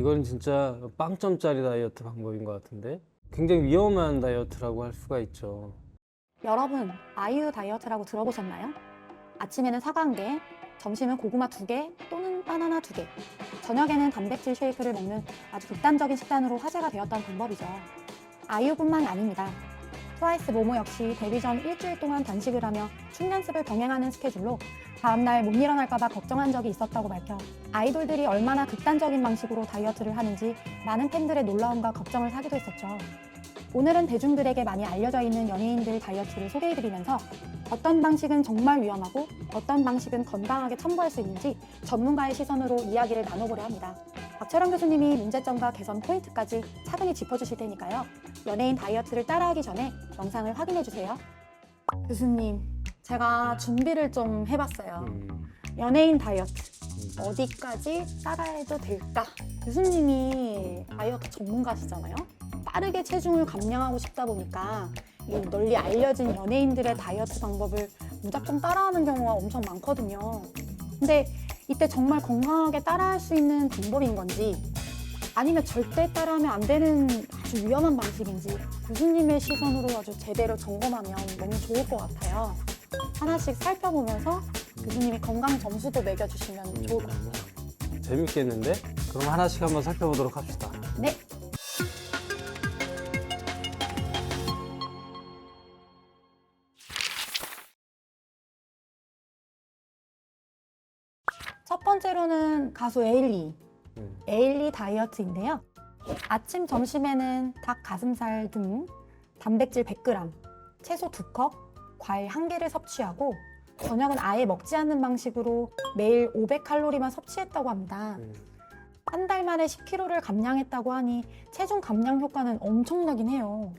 이건 진짜 빵점짜리 다이어트 방법인 것 같은데 굉장히 위험한 다이어트라고 할 수가 있죠. 여러분, 아이유 다이어트라고 들어보셨나요? 아침에는 사과 1개, 점심은 고구마 2개 또는 바나나 2개, 저녁에는 단백질 쉐이크를 먹는 아주 극단적인 식단으로 화제가 되었던 방법이죠. 아이유뿐만 아닙니다. 트와이스 모모 역시 데뷔 전 일주일 동안 단식을 하며 춤연습을 병행하는 스케줄로 다음날 못 일어날까봐 걱정한 적이 있었다고 밝혀 아이돌들이 얼마나 극단적인 방식으로 다이어트를 하는지 많은 팬들의 놀라움과 걱정을 사기도 했었죠. 오늘은 대중들에게 많이 알려져 있는 연예인들 다이어트를 소개해드리면서 어떤 방식은 정말 위험하고 어떤 방식은 건강하게 첨부할 수 있는지 전문가의 시선으로 이야기를 나눠보려 합니다. 박철원 교수님이 문제점과 개선 포인트까지 차분히 짚어주실 테니까요. 연예인 다이어트를 따라하기 전에 영상을 확인해주세요. 교수님, 제가 준비를 좀 해봤어요. 연예인 다이어트 어디까지 따라해도 될까? 교수님이 다이어트 전문가시잖아요. 빠르게 체중을 감량하고 싶다 보니까 이 널리 알려진 연예인들의 다이어트 방법을 무작정 따라하는 경우가 엄청 많거든요. 근데 이때 정말 건강하게 따라할 수 있는 방법인 건지 아니면 절대 따라하면 안 되는 아주 위험한 방식인지 교수님의 시선으로 아주 제대로 점검하면 너무 좋을 것 같아요. 하나씩 살펴보면서 교수님이 건강 점수도 매겨주시면 좋을 것 같아요. 재밌겠는데? 그럼 하나씩 한번 살펴보도록 합시다. 네. 첫 번째로는 가수 에일리. 에일리 다이어트인데요. 아침, 점심에는 닭 가슴살 등 단백질 100g, 채소 2컵, 과일 1개를 섭취하고 저녁은 아예 먹지 않는 방식으로 매일 500칼로리만 섭취했다고 합니다. 한 달 만에 10kg를 감량했다고 하니 체중 감량 효과는 엄청나긴 해요.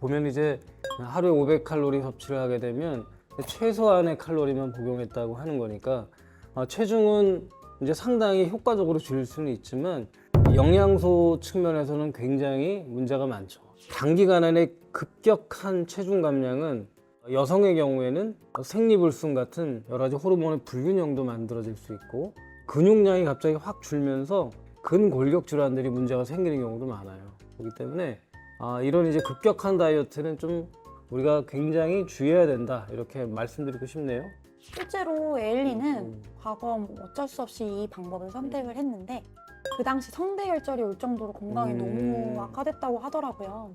보면 이제 하루에 500칼로리 섭취를 하게 되면 최소한의 칼로리만 복용했다고 하는 거니까 체중은 이제 상당히 효과적으로 줄일 수는 있지만 영양소 측면에서는 굉장히 문제가 많죠. 단기간에 급격한 체중 감량은 여성의 경우에는 생리불순 같은 여러 가지 호르몬의 불균형도 만들어질 수 있고 근육량이 갑자기 확 줄면서 근골격 질환들이 문제가 생기는 경우도 많아요. 그렇기 때문에 이런 이제 급격한 다이어트는 좀 우리가 굉장히 주의해야 된다 이렇게 말씀드리고 싶네요. 실제로 에일리는 과거 어쩔 수 없이 이 방법을 선택을 했는데 그 당시 성대결절이 올 정도로 건강이 너무 악화됐다고 하더라고요.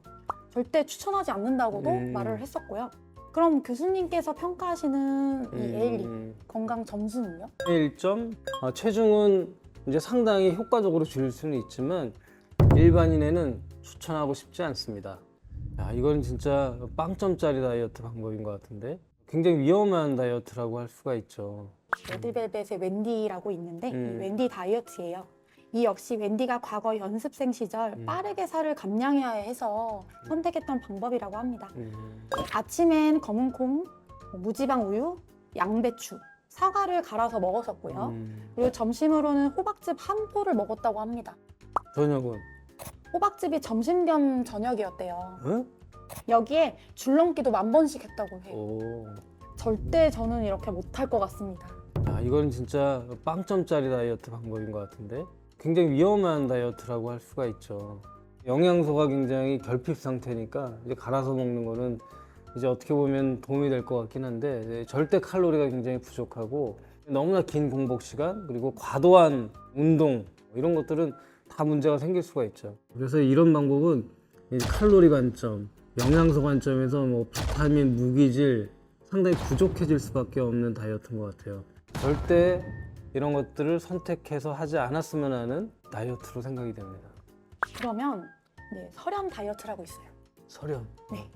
절대 추천하지 않는다고도 말을 했었고요. 그럼 교수님께서 평가하시는 이 에일리 건강 점수는요? 1점, 체중은 이제 상당히 효과적으로 줄일 수는 있지만 일반인에는 추천하고 싶지 않습니다. 이건 진짜 빵점짜리 다이어트 방법인 것 같은데 굉장히 위험한 다이어트라고 할 수가 있죠. 레드벨벳의 웬디라고 있는데 이 웬디 다이어트예요. 이 역시 웬디가 과거 연습생 시절 빠르게 살을 감량해야 해서 선택했던 방법이라고 합니다. 아침엔 검은 콩, 무지방 우유, 양배추, 사과를 갈아서 먹었었고요. 그리고 점심으로는 호박즙 한 포를 먹었다고 합니다. 저녁은? 호박즙이 점심 겸 저녁이었대요. 응? 여기에 줄넘기도 10,000번씩 했다고 해요. 오. 절대 저는 이렇게 못할 것 같습니다. 이건 진짜 빵점짜리 다이어트 방법인 것 같은데 굉장히 위험한 다이어트라고 할 수가 있죠. 영양소가 굉장히 결핍 상태니까 이제 갈아서 먹는 거는 이제 어떻게 보면 도움이 될 것 같긴 한데 절대 칼로리가 굉장히 부족하고 너무나 긴 공복 시간 그리고 과도한 운동 이런 것들은 다 문제가 생길 수가 있죠. 그래서 이런 방법은 칼로리 관점, 영양소 관점에서 비타민, 무기질 상당히 부족해질 수밖에 없는 다이어트인 것 같아요. 절대 이런 것들을 선택해서 하지 않았으면 하는 다이어트로 생각이 됩니다. 그러면 설현 다이어트라고 있어요. 설현. 네.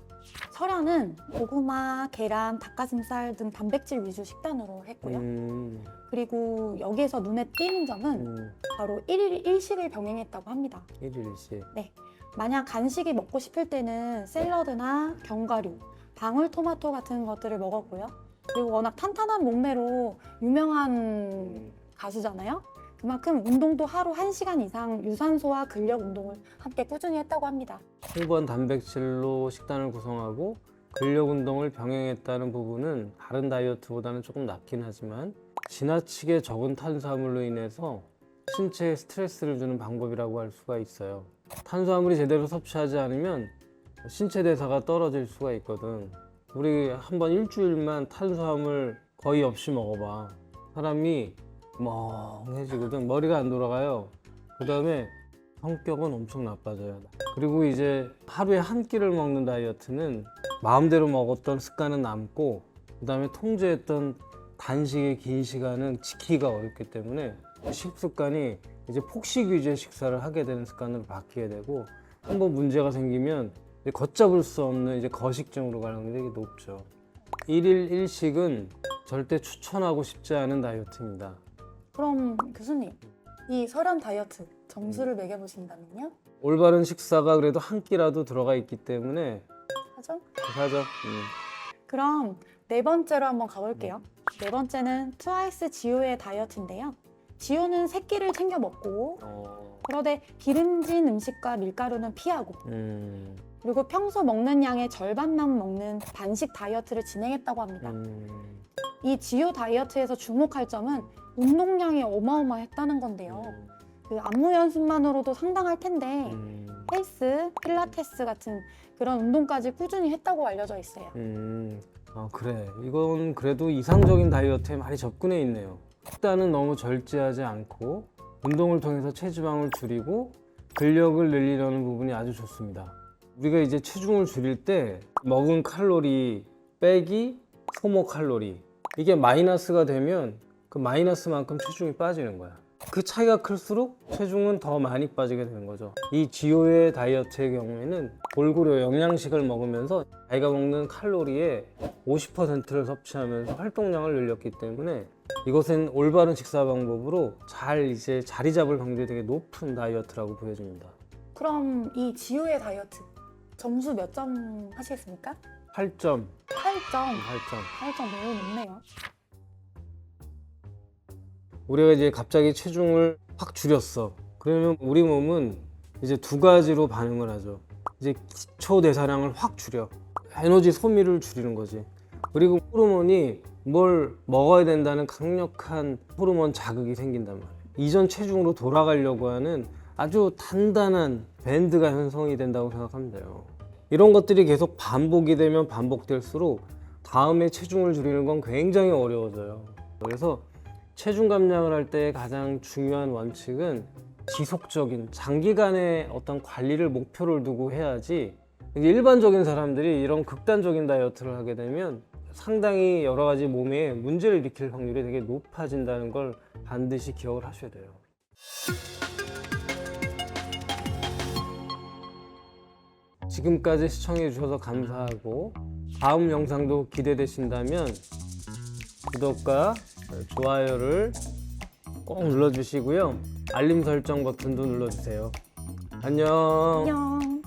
설현은 고구마, 계란, 닭가슴살 등 단백질 위주 식단으로 했고요. 그리고 여기에서 눈에 띄는 점은 바로 1일 1식을 병행했다고 합니다. 1일 1식. 네. 만약 간식이 먹고 싶을 때는 샐러드나 견과류, 방울토마토 같은 것들을 먹었고요. 그리고 워낙 탄탄한 몸매로 유명한 가수잖아요. 그만큼 운동도 하루 1시간 이상 유산소와 근력 운동을 함께 꾸준히 했다고 합니다. 풍부한 단백질로 식단을 구성하고 근력 운동을 병행했다는 부분은 다른 다이어트보다는 조금 낮긴 하지만 지나치게 적은 탄수화물로 인해서 신체에 스트레스를 주는 방법이라고 할 수가 있어요. 탄수화물이 제대로 섭취하지 않으면 신체 대사가 떨어질 수가 있거든. 우리 한번 일주일만 탄수화물 거의 없이 먹어봐. 사람이 멍해지거든. 머리가 안 돌아가요. 그 다음에 성격은 엄청 나빠져요. 그리고 이제 하루에 한 끼를 먹는 다이어트는 마음대로 먹었던 습관은 남고, 그 다음에 통제했던 단식의 긴 시간은 지키기가 어렵기 때문에 식습관이 이제 폭식 위주의 식사를 하게 되는 습관으로 바뀌게 되고, 한번 문제가 생기면 이제 걷잡을 수 없는 이제 거식증으로 가는 확률이 되게 높죠. 1일 1식은 절대 추천하고 싶지 않은 다이어트입니다. 그럼 교수님, 이 설현 다이어트 점수를 매겨보신다면요? 올바른 식사가 그래도 한 끼라도 들어가 있기 때문에 하죠? 하죠. 그럼 네 번째로 한번 가볼게요. 네 번째는 트와이스 지효의 다이어트인데요. 지효는 세 끼를 챙겨 먹고, 그러되 기름진 음식과 밀가루는 피하고, 그리고 평소 먹는 양의 절반만 먹는 반식 다이어트를 진행했다고 합니다. 이 지효 다이어트에서 주목할 점은 운동량이 어마어마했다는 건데요. 그 안무 연습만으로도 상당할 텐데 헬스, 필라테스 같은 그런 운동까지 꾸준히 했다고 알려져 있어요. 그래. 이건 그래도 이상적인 다이어트에 많이 접근해 있네요. 식단은 너무 절제하지 않고 운동을 통해서 체지방을 줄이고 근력을 늘리려는 부분이 아주 좋습니다. 우리가 이제 체중을 줄일 때 먹은 칼로리 빼기 소모 칼로리, 이게 마이너스가 되면 그 마이너스만큼 체중이 빠지는 거야. 그 차이가 클수록 체중은 더 많이 빠지게 되는 거죠. 이 지효의 다이어트의 경우에는 골고루 영양식을 먹으면서 자기가 먹는 칼로리의 50%를 섭취하면서 활동량을 늘렸기 때문에 이것은 올바른 식사 방법으로 잘 이제 자리 잡을 확률이 되게 높은 다이어트라고 보여집니다. 그럼 이 지효의 다이어트 점수 몇 점 하시겠습니까? 8점. 8점. 8점. 8점 매우 높네요. 우리가 이제 갑자기 체중을 확 줄였어. 그러면 우리 몸은 이제 두 가지로 반응을 하죠. 이제 기초 대사량을 확 줄여. 에너지 소비를 줄이는 거지. 그리고 호르몬이 뭘 먹어야 된다는 강력한 호르몬 자극이 생긴단 말이에요. 이전 체중으로 돌아가려고 하는 아주 단단한 밴드가 형성이 된다고 생각하면 돼요. 이런 것들이 계속 반복이 되면 반복될수록 다음에 체중을 줄이는 건 굉장히 어려워져요. 그래서 체중 감량을 할 때 가장 중요한 원칙은 지속적인 장기간의 어떤 관리를 목표를 두고 해야지, 일반적인 사람들이 이런 극단적인 다이어트를 하게 되면 상당히 여러 가지 몸에 문제를 일으킬 확률이 되게 높아진다는 걸 반드시 기억을 하셔야 돼요. 지금까지 시청해 주셔서 감사하고, 다음 영상도 기대되신다면 구독과 좋아요를 꼭 눌러주시고요. 알림 설정 버튼도 눌러주세요. 안녕. 안녕.